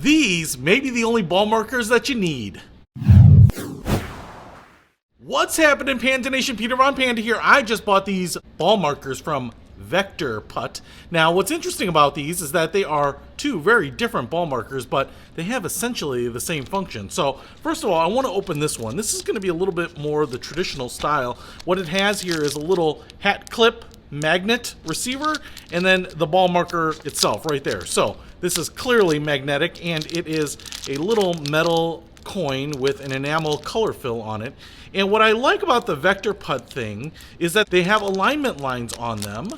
these may be the only ball markers that you need. What's happening, Panda Nation? Peter Von Panda here. I just bought these ball markers from Vectorputt. Now, what's interesting about these is that they are two very different ball markers, but they have essentially the same function. So, first of all, I want to open this one. This is going to be a little bit more the traditional style. What it has here is a little hat clip magnet receiver, and then the ball marker itself right there. So, this is clearly magnetic, and it is a little metal coin with an enamel color fill on it. And what I like about the Vectorputt thing is that they have alignment lines on them,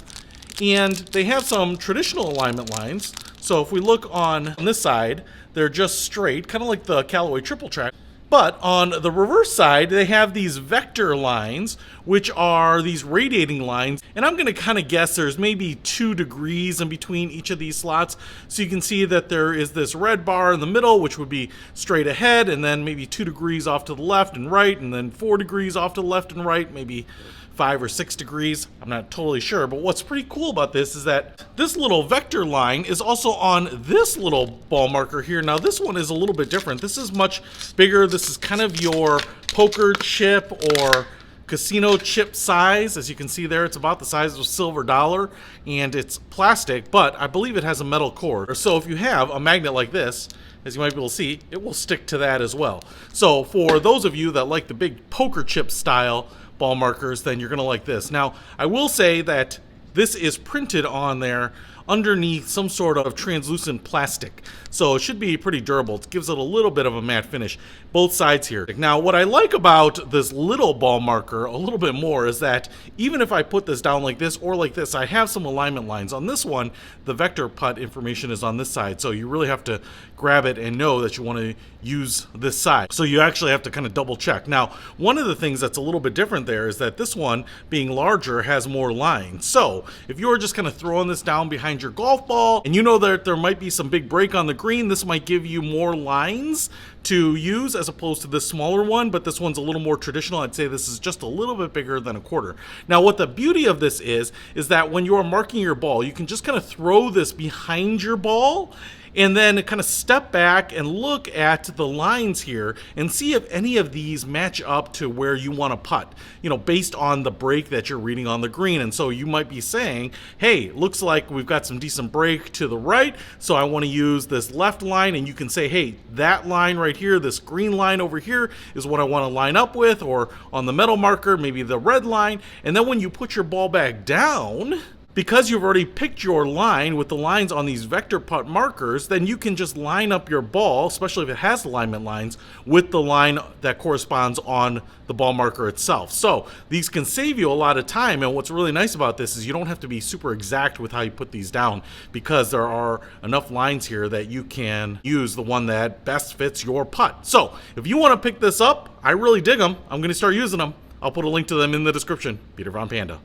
and they have some traditional alignment lines. So if we look on this side, they're just straight, kind of like the Callaway triple track. But on the reverse side, they have these vector lines, which are these radiating lines. And I'm going to kind of guess there's maybe 2 degrees in between each of these slots. So you can see that there is this red bar in the middle, which would be straight ahead, and then maybe 2 degrees off to the left and right, and then 4 degrees off to the left and right, maybe 5 or 6 degrees. I'm not totally sure, but what's pretty cool about this is that this little vector line is also on this little ball marker here. Now this one is a little bit different. This is much bigger. This is kind of your poker chip or casino chip size. As you can see there, it's about the size of a silver dollar, and it's plastic, but I believe it has a metal core. So if you have a magnet like this, as you might be able to see, it will stick to that as well. So for those of you that like the big poker chip style ball markers, then you're going to like this. Now, I will say that this is printed on there underneath some sort of translucent plastic. So it should be pretty durable. It gives it a little bit of a matte finish, both sides here. Now, what I like about this little ball marker a little bit more is that even if I put this down like this or like this, I have some alignment lines. On this one, the Vectorputt information is on this side, so you really have to grab it and know that you want to use this side. So you actually have to kind of double check. Now, one of the things that's a little bit different there is that this one, being larger, has more lines. So if you're just kind of throwing this down behind your golf ball and you know that there might be some big break on the green, this might give you more lines to use as opposed to this smaller one, but this one's a little more traditional. I'd say this is just a little bit bigger than a quarter. Now, what the beauty of this is that when you are marking your ball, you can just kind of throw this behind your ball and then kind of step back and look at the lines here and see if any of these match up to where you want to putt, you know, based on the break that you're reading on the green. And so you might be saying, hey, looks like we've got some decent break to the right, so I want to use this left line. And you can say, hey, that line right here, this green line over here is what I want to line up with, or on the metal marker, maybe the red line. And then when you put your ball back down, because you've already picked your line with the lines on these Vectorputt markers, then you can just line up your ball, especially if it has alignment lines, with the line that corresponds on the ball marker itself. So these can save you a lot of time, and what's really nice about this is you don't have to be super exact with how you put these down, because there are enough lines here that you can use the one that best fits your putt. So if you want to pick this up, I really dig them. I'm going to start using them. I'll put a link to them in the description. Peter Von Panda,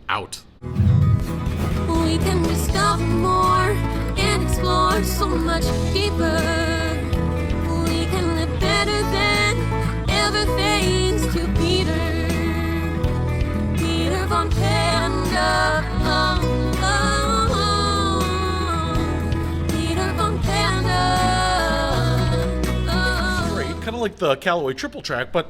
out. We can discover more and explore so much deeper. We can live better than ever thanks to Peter. Peter Von Panda. Peter Von Panda. Great, kind of like the Callaway triple track, but